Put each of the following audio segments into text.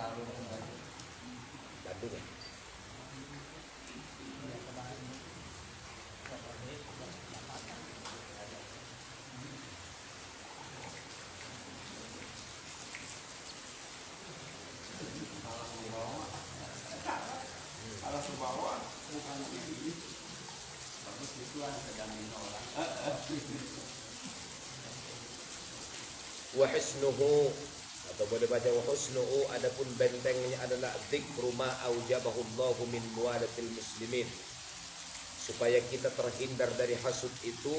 Bandung ya? Kalau Sumbawa bukan ini bagus itu sedang orang. Wa husnuhu, atau boleh baca wa husnuhu, adapun bentengnya adalah dzikru ma aujabahu Allahu min muwalatil muslimin. Supaya kita terhindar dari hasud itu,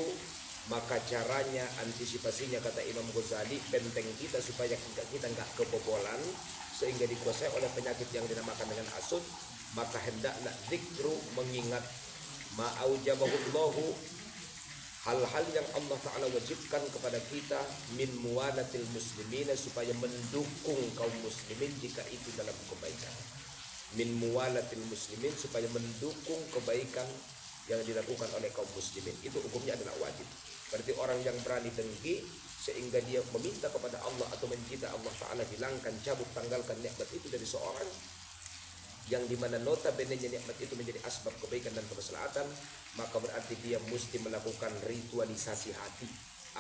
maka caranya, antisipasinya, kata Imam Ghazali, benteng kita supaya kita nggak kebobolan sehingga dikuasai oleh penyakit yang dinamakan dengan hasud, maka hendaklah dzikru, mengingat ma aujabahu Allahu, hal-hal yang Allah Ta'ala wajibkan kepada kita, min muwalatil muslimin, supaya mendukung kaum muslimin jika itu dalam kebaikan. Min muwalatil muslimin, supaya mendukung kebaikan yang dilakukan oleh kaum muslimin. Itu hukumnya adalah wajib. Berarti orang yang berani dengki sehingga dia meminta kepada Allah atau mencita Allah Ta'ala hilangkan, cabut, tanggalkan nikmat itu dari seorang, yang dimana notabene nikmat itu menjadi asbab kebaikan dan kemaslahatan, maka berarti dia mesti melakukan ritualisasi hati.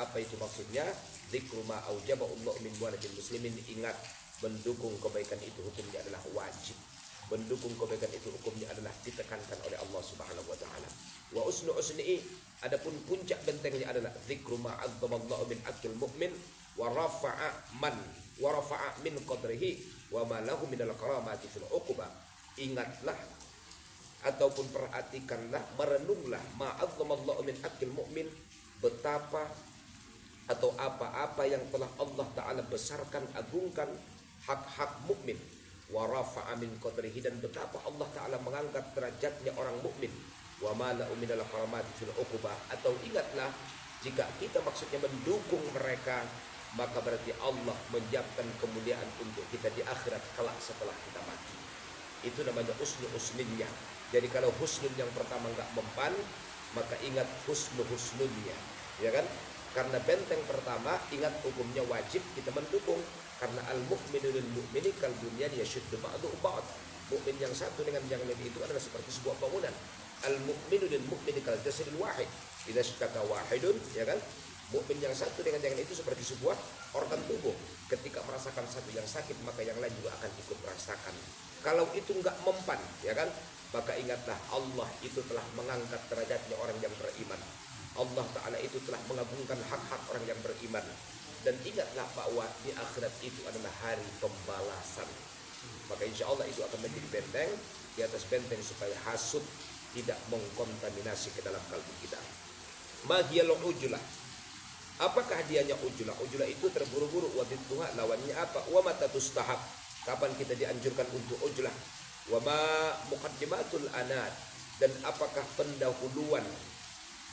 Apa itu maksudnya? Dzikru ma aujaba Allah min muwalatil muslimin. Ingat, mendukung kebaikan itu hukumnya adalah wajib. Mendukung kebaikan itu hukumnya adalah ditekankan oleh Allah Subhanahu wa taala. Wa usnu usni'i, adapun puncak bentengnya adalah dzikru ma azzama Allah min akil mu'min wa rafa'a min qadrihi wa ma lahu minal karamati fil uqubah. Ingatlah ataupun perhatikanlah, merenunglah ma'azzamallahu min haqqil mu'min, betapa atau apa-apa yang telah Allah Ta'ala besarkan, agungkan hak-hak mukmin, wa rafa'a min qadrihi, dan betapa Allah Ta'ala mengangkat derajatnya orang mukmin, wa ma lahu minal karamati fil uqubah. Atau ingatlah, jika kita maksudnya mendukung mereka, maka berarti Allah menyiapkan kemuliaan untuk kita di akhirat kelak setelah kita mati. Itu namanya husnul-husnulnya. Jadi kalau husnul yang pertama enggak mempan, maka ingat husnul-husnulnya, ya kan? Karena benteng pertama, ingat hukumnya wajib kita mendukung. Karena al-mu'minu lil mu'mini kal bunyan yashuddu ba'du ba'd. Mukmin yang satu dengan yang lain itu adalah seperti sebuah bangunan. Al-mu'minu lil mu'mini kal jasadil wahid. Idza ishtaka wahidun, ya kan? Mukmin yang satu dengan yang lain itu seperti sebuah organ tubuh. Ketika merasakan satu yang sakit, maka yang lain juga akan ikut merasakan. Kalau itu enggak mempan, ya kan, maka ingatlah Allah itu telah mengangkat derajatnya orang yang beriman. Allah Ta'ala itu telah mengagungkan hak-hak orang yang beriman. Dan ingatlah bahwa di akhirat itu adalah hari pembalasan. Maka insya Allah itu akan menjadi benteng di atas benteng supaya hasud tidak mengkontaminasi ke dalam kalbu kita. Mahiyal ujulah. Apakah hadiahnya ujulah? Ujulah itu terburu-buru. Wadidduha, lawannya apa? Wa mata tustahab. Kapan kita dianjurkan untuk ujulah? Wa ma muqaddimatul anad. Dan apakah pendahuluan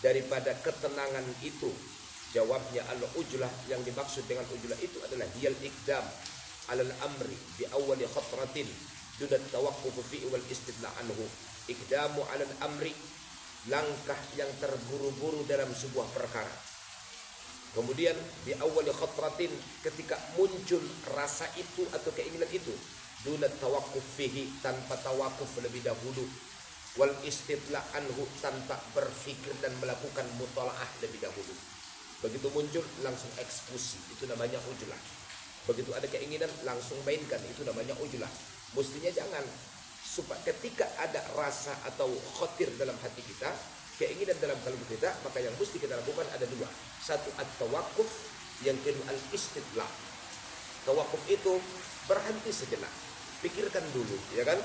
daripada ketenangan itu? Jawabnya al-ujulah, yang dimaksud dengan ujulah itu adalah hiyal ikdam alal amri bi awwali khatratin dunat tawaqqufu fi wal istidla anhu. Ikdamu alal amri, langkah yang terburu-buru dalam sebuah perkara. Kemudian di awal khatratin, ketika muncul rasa itu atau keinginan itu, dunat tawakuf fihi, tanpa tawakuf lebih dahulu, wal istidla anhu, tanpa berfikir dan melakukan mutalaah lebih dahulu. Begitu muncul langsung eksekusi, itu namanya ujulah. Begitu ada keinginan langsung mainkan, itu namanya ujulah. Mestinya jangan, supaya ketika ada rasa atau khatir dalam hati kita, keinginan dalam kalbu kita, maka yang mesti kita lakukan ada dua. Satu at-tawakuf, yang kedua al-istidla. Tawakuf itu berhenti sejenak, pikirkan dulu, ya kan?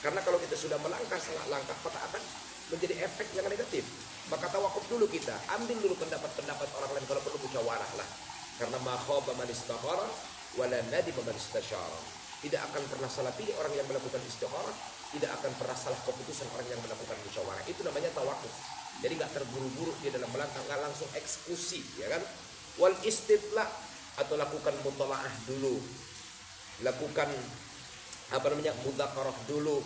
Karena kalau kita sudah melangkah salah langkah, maka akan menjadi efek yang negatif. Maka tawakuf dulu kita, ambil dulu pendapat-pendapat orang lain, kalau perlu musyawarah lah. Karena ma khaba man istakhara wala nadiba man istasyara. Tidak akan pernah salah pilih orang yang melakukan istikharah, tidak akan pernah salah keputusan orang yang melakukan musyawarah. Itu namanya tawakuf. Jadi nggak terburu-buru di dalam melangkah, nggak langsung eksekusi, ya kan? Wal istidla, atau lakukan mutalaah dulu, lakukan mudzakarah dulu,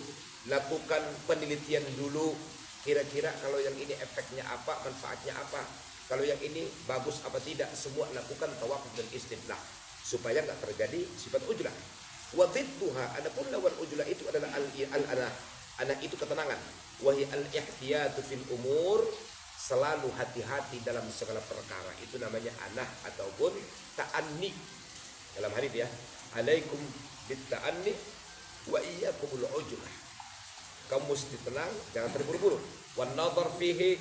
lakukan penelitian dulu. Kira-kira kalau yang ini efeknya apa, manfaatnya apa, kalau yang ini bagus apa tidak, semua lakukan tawakuf dan istidlah supaya nggak terjadi sifat ujlah. Wa dhidduha, adapun lawan ujlah itu adalah al-anah. Anah itu ketenangan. Wa hiya al-ihtiyatu fil umur, selalu hati-hati dalam segala perkara. Itu namanya anah ataupun ta'anni. Dalam hadis ya, alaikum bit ta'anni wa iyyakumul ujlah. Kamu mesti tenang, jangan terburu-buru. Wan nadhar fihi,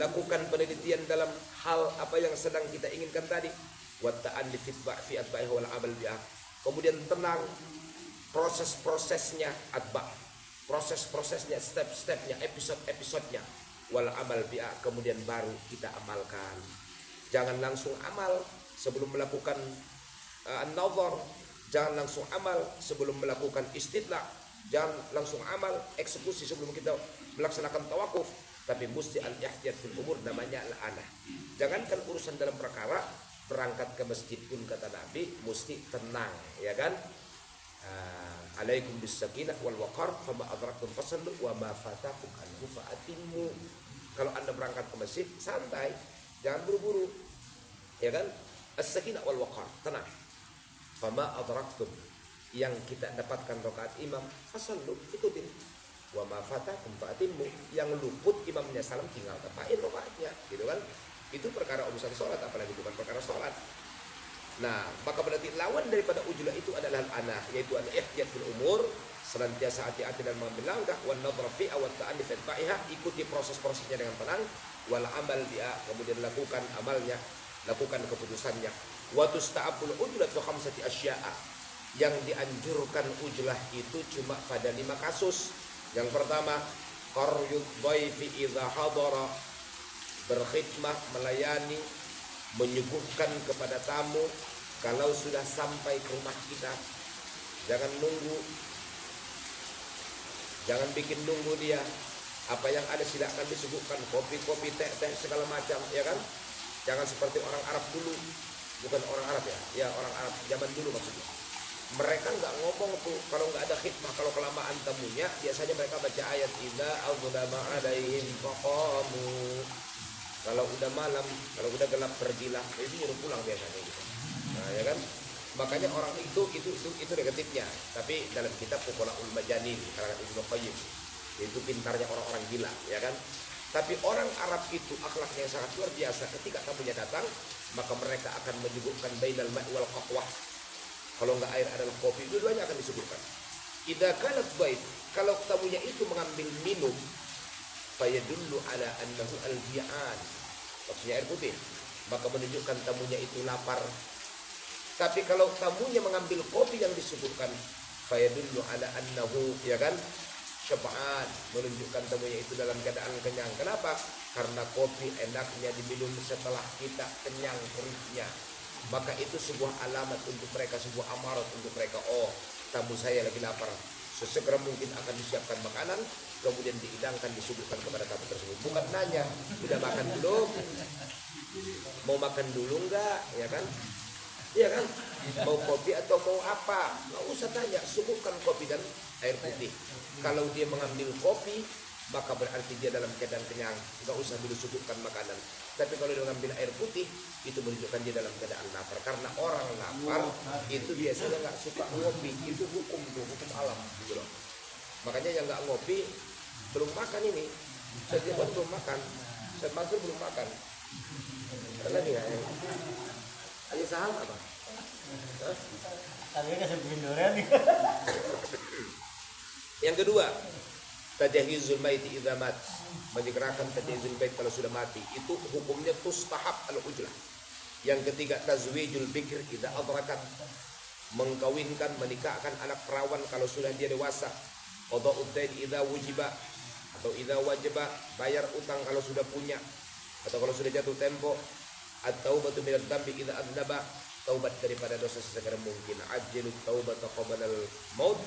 lakukan penelitian dalam hal apa yang sedang kita inginkan tadi. Wa ta'anni fi atba'ihi wal amal biha. Kemudian tenang, proses-prosesnya atba'. Proses-prosesnya, step-stepnya, episode-episodenya, wal amal bi'a, kemudian baru kita amalkan. Jangan langsung amal sebelum melakukan an-nadhar, jangan langsung amal sebelum melakukan istidlak, jangan langsung amal eksekusi sebelum kita melaksanakan tawakuf, tapi mesti al-ihtiyat fil umur, namanya al-anah. Jangankan urusan dalam perkara, berangkat ke masjid pun kata Nabi mesti tenang, ya kan? Alaikum bis-sakinah wal waqar, fama adraktum fasallu wa ma fatakum anhu fa'atimmu. Kalau Anda berangkat ke masjid, santai, jangan buru-buru, ya kan? As-sakinah wal waqar, tenang. Fama adraktum, yang kita dapatkan rakaat imam, fasallu, ikutin. Wa ma fatakum fa'atimmu, yang luput imamnya salam tinggal tepain rakaatnya, gitu kan? Itu perkara urusan sholat, apalagi bukan perkara sholat. Nah, maka berarti lawan daripada ujlah itu adalah anah, yaitu al-ihtiyat fil umur, senantiasa hati-hati dan mengambil langkah, wan nadhar fi wa ta'anni fi atba'iha, ikuti proses-prosesnya dengan tenang, wal amal biha, kemudian lakukan amalnya, lakukan keputusannya. Wa tusta'abul ujlah fi khamsati asya'a, yang dianjurkan ujlah itu cuma pada 5 kasus. Yang pertama, qaryud dhaifi idza hadara, berkhidmah, melayani, menyuguhkan kepada tamu kalau sudah sampai ke rumah kita. Jangan nunggu, jangan bikin nunggu dia. Apa yang ada silakan disuguhkan, kopi-kopi, teh-teh segala macam, ya kan? Jangan seperti orang Arab dulu, bukan orang Arab ya orang Arab zaman dulu maksudnya. Mereka nggak ngomong tuh kalau nggak ada khidmah, kalau kelamaan tamunya biasanya mereka baca ayat idza adzlama alaihim faqamu. Kalau udah malam, kalau udah gelap pergilah, itu nyuruh pulang biasanya gitu. Nah, ya kan? Makanya orang itu negatifnya. Tapi dalam kitab Fuqaha'ul Majanin karangan Ibnu Qayyim, itu pintarnya orang-orang gila, ya kan? Tapi orang Arab itu akhlaknya sangat luar biasa. Ketika tamunya datang, maka mereka akan menyuguhkan bainal ma'i wal qahwah. Kalau enggak air adalah kopi, dua-duanya akan disuguhkan. Idza kanat bait, kalau tamunya itu mengambil minum, fayadullu ala annahu al-bi'an, maksudnya air putih, maka menunjukkan tamunya itu lapar. Tapi kalau tamunya mengambil kopi yang disuguhkan, fayadullu ala annahu, ya kan, syab'an, menunjukkan tamunya itu dalam keadaan kenyang. Kenapa? Karena kopi enaknya diminum setelah kita kenyang perutnya. Maka itu sebuah alamat untuk mereka, sebuah amarat untuk mereka. Oh, tamu saya lagi lapar, sesegera mungkin akan disiapkan makanan, kemudian dihidangkan, disuguhkan kepada tamu tersebut. Bukan nanya, udah makan belum? Mau makan dulu enggak? Ya kan? Iya kan? Mau kopi atau mau apa? Nggak usah tanya, suguhkan kopi dan air putih. Kalau dia mengambil kopi, maka berarti dia dalam keadaan kenyang, nggak usah dulu suguhkan makanan. Tapi kalau dia mengambil air putih, itu menunjukkan dia dalam keadaan lapar. Karena orang lapar itu biasanya nggak suka ngopi. Itu hukum alam gitu loh. Makanya yang nggak ngopi belum makan ini. Setiap orang belum makan, Ustaz Mansur belum makan. Karena dia ayo saham apa? Yang kedua, tajahizul maiti idza mat, menyegerakan tajahizul bait kalau sudah mati. Itu hukumnya tustahab al-ujlah. Yang ketiga, tazwijul bikr idza adrakat, mengkawinkan, menikahkan anak perawan kalau sudah dia dewasa. Qada'ud dain idza wujiba, atau idza wajaba, bayar utang kalau sudah punya atau kalau sudah jatuh tempo. At-taubatu minadz dzambi idza adnaba, taubat daripada dosa sesegera mungkin. Ajjilut taubata qabla al-maut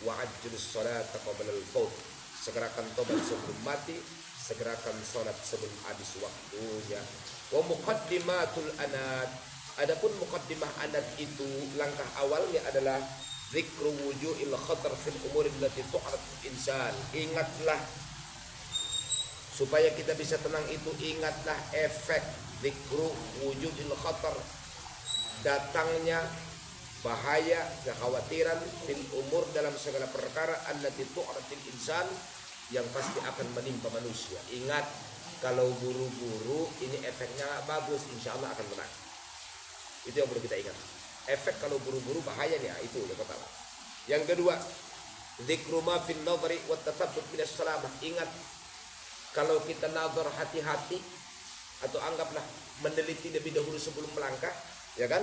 wa ajjilus salata qabla al-faut, segerakan tobat sebelum mati, segerakan salat sebelum habis waktunya. Wa muqaddimatul anad, adapun muqaddimah anad itu langkah awalnya adalah zikru wujuhil khatar fil umuri allati tu'rad insan. Ingatlah supaya kita bisa tenang itu, ingatlah efek zikru wujuhil khatar, datangnya bahaya, kekhawatiran fil umur dalam segala perkara allati tu'ratil insan yang pasti akan menimpa manusia. Ingat, kalau buru-buru ini efeknya bagus, insya Allah akan menang. Itu yang perlu kita ingat. Efek kalau buru-buru bahayanya itu yang pertama. Yang kedua, dzikru ma fin nadhari wa tasabbut min as-salamah. Ingat, kalau kita nazar hati-hati atau anggaplah meneliti lebih dahulu sebelum melangkah, ya kan?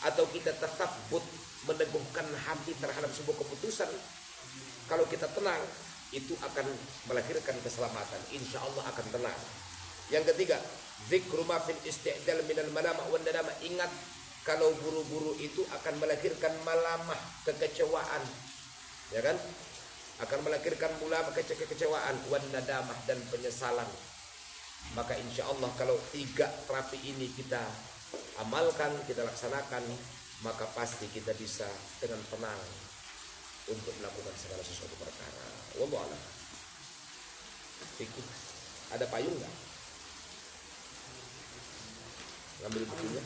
Atau kita tasabbut meneguhkan hati terhadap sebuah keputusan. Kalau kita tenang, itu akan melahirkan keselamatan. Insya Allah akan tenang. Yang ketiga, dzikru ma fil isti'dal minal malamah wan nadamah. Ingat, kalau buru-buru itu akan melahirkan malamah, kekecewaan, ya kan? Akan melahirkan malamah, kekecewaan, wan nadamah, dan penyesalan. Maka insya Allah kalau 3 terapi ini kita amalkan, kita laksanakan, maka pasti kita bisa dengan tenang untuk melakukan segala sesuatu perkara. Wallahu a'lam. Fikih. Ada payung nggak? Ngambil bukunya.